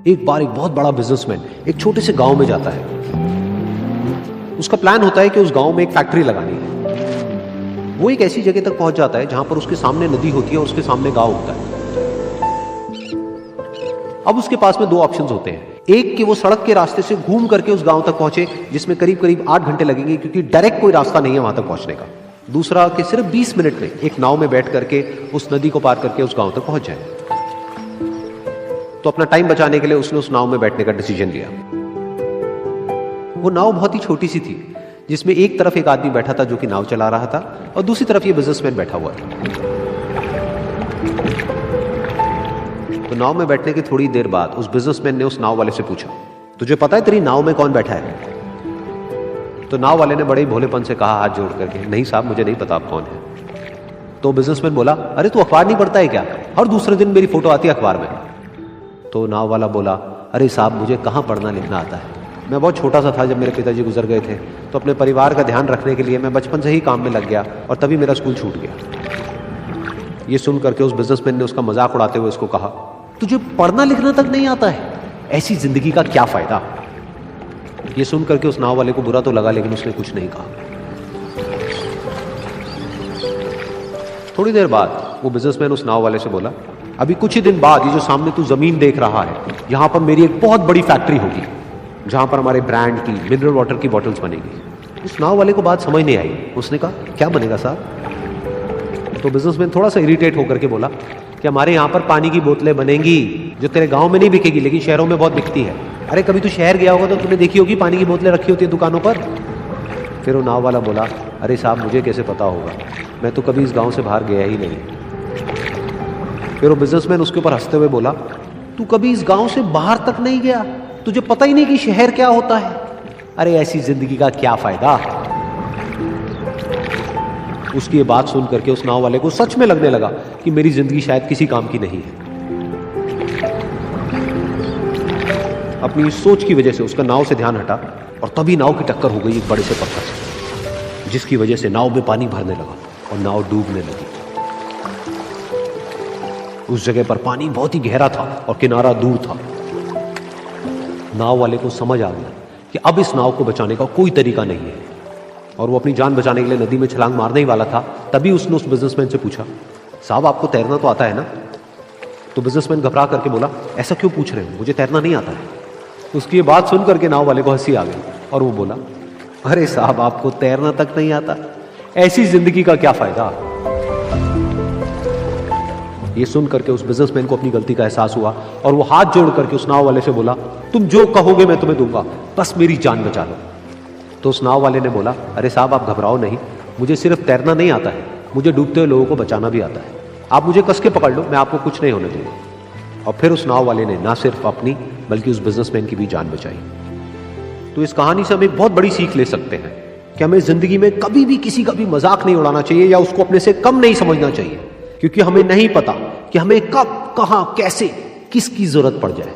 एक बार एक बहुत बड़ा बिजनेसमैन एक छोटे से गांव में जाता है। उसका प्लान होता है कि उस गांव में एक फैक्ट्री लगानी है। वो एक ऐसी जगह तक पहुंच जाता है जहां पर उसके सामने नदी होती है और उसके सामने गांव होता है। अब उसके पास में दो ऑप्शंस होते हैं, एक कि वो सड़क के रास्ते से घूम करके उस गांव तक पहुंचे जिसमें करीब करीब 8 घंटे लगेंगे क्योंकि डायरेक्ट कोई रास्ता नहीं है वहां तक पहुंचने का। दूसरा कि सिर्फ 20 मिनट में एक नाव में बैठ करके उस नदी को पार करके उस गांव तक पहुंच जाए। तो अपना टाइम बचाने के लिए उसने उस नाव में बैठने का डिसीजन लिया। वो नाव बहुत ही छोटी सी थी जिसमें एक तरफ एक आदमी बैठा था जो कि नाव चला रहा था और दूसरी तरफ ये बिजनेसमैन बैठा हुआ था। तो नाव में बैठने की थोड़ी देर बाद उस बिजनेसमैन ने उस नाव वाले से पूछा, तुझे पता है तेरी नाव में कौन बैठा है? तो नाव वाले ने बड़े ही भोलेपन से कहा हाथ जोड़ करके, नहीं साहब मुझे नहीं पता आप कौन है। तो बिजनेसमैन बोला, अरे तू अखबार नहीं पढ़ता है क्या? हर दूसरे दिन मेरी फोटो आती है अखबार में। तो नाव वाला बोला, अरे साहब मुझे कहाँ पढ़ना लिखना आता है, मैं बहुत छोटा सा था जब मेरे पिताजी गुजर गए थे, तो अपने परिवार का ध्यान रखने के लिए मैं बचपन से ही काम में लग गया और तभी मेरा स्कूल छूट गया। ये सुन करके उस बिजनेसमैन ने उसका मजाक उड़ाते हुए उसको कहा, तुझे पढ़ना लिखना तक नहीं आता है, ऐसी जिंदगी का क्या फायदा? ये सुन करके उस नाव वाले को बुरा तो लगा लेकिन उसने कुछ नहीं कहा। थोड़ी देर बाद वो बिजनेसमैन उस नाव वाले से बोला, अभी कुछ ही दिन बाद ये जो सामने तू जमीन देख रहा है, यहां पर मेरी एक बहुत बड़ी फैक्ट्री होगी जहां पर हमारे ब्रांड की मिनरल वाटर की बॉटल्स बनेगी। उस नाव वाले को बात समझ नहीं आई। उसने कहा, क्या बनेगा साहब? तो बिजनेसमैन थोड़ा सा इरिटेट होकर के बोला कि हमारे यहाँ पर पानी की बोतलें बनेंगी जो तेरे गांव में नहीं बिकेगी लेकिन शहरों में बहुत बिकती है। अरे कभी तू शहर गया होगा तो तूने देखी होगी पानी की बोतलें रखी होती है दुकानों पर। फिर वो नाव वाला बोला, अरे साहब मुझे कैसे पता होगा, मैं तो कभी इस गांव से बाहर गया ही नहीं। फिर वो बिजनेसमैन उसके ऊपर हंसते हुए बोला, तू कभी इस गांव से बाहर तक नहीं गया, तुझे पता ही नहीं कि शहर क्या होता है? अरे ऐसी जिंदगी का क्या फायदा? उसकी ये बात सुन करके उस नाव वाले को सच में लगने लगा कि मेरी जिंदगी शायद किसी काम की नहीं है। अपनी इस सोच की वजह से उसका नाव से ध्यान हटा और तभी नाव की टक्कर हो गई एक बड़े से पत्थर से, जिसकी वजह से नाव में पानी भरने लगा और नाव डूबने लगी। उस जगह पर पानी बहुत ही गहरा था और किनारा दूर था। नाव वाले को समझ आ गया कि अब इस नाव को बचाने का कोई तरीका नहीं है और वो अपनी जान बचाने के लिए नदी में छलांग मारने ही वाला था। तभी उसने उस बिजनेसमैन से पूछा, साहब आपको तैरना तो आता है ना? तो बिजनेसमैन घबरा करके बोला, ऐसा क्यों पूछ रहे हो, मुझे तैरना नहीं आता है। उसकी ये बात सुन करके नाव वाले को हंसी आ गई और वो बोला, अरे साहब आपको तैरना तक नहीं आता, ऐसी जिंदगी का क्या फायदा? ये सुन करके उस बिजनेसमैन को अपनी गलती का एहसास हुआ और वो हाथ जोड़ करके उस नाव वाले से बोला, तुम जो कहोगे मैं तुम्हें दूंगा, बस मेरी जान बचा लो। तो उस नाव वाले ने बोला, अरे साहब आप घबराओ नहीं, मुझे सिर्फ तैरना नहीं आता है, मुझे डूबते हुए लोगों को बचाना भी आता है। आप मुझे कस के पकड़ लो, मैं आपको कुछ नहीं होने दूंगा। और फिर उस नाव वाले ने ना सिर्फ अपनी बल्कि उस बिजनेसमैन की भी जान बचाई। तो इस कहानी से हम एक बहुत बड़ी सीख ले सकते हैं कि हमें जिंदगी में कभी भी किसी का भी मजाक नहीं उड़ाना चाहिए या उसको अपने से कम नहीं समझना चाहिए, क्योंकि हमें नहीं पता कि हमें कब, कहां, कैसे, किसकी जरूरत पड़ जाए।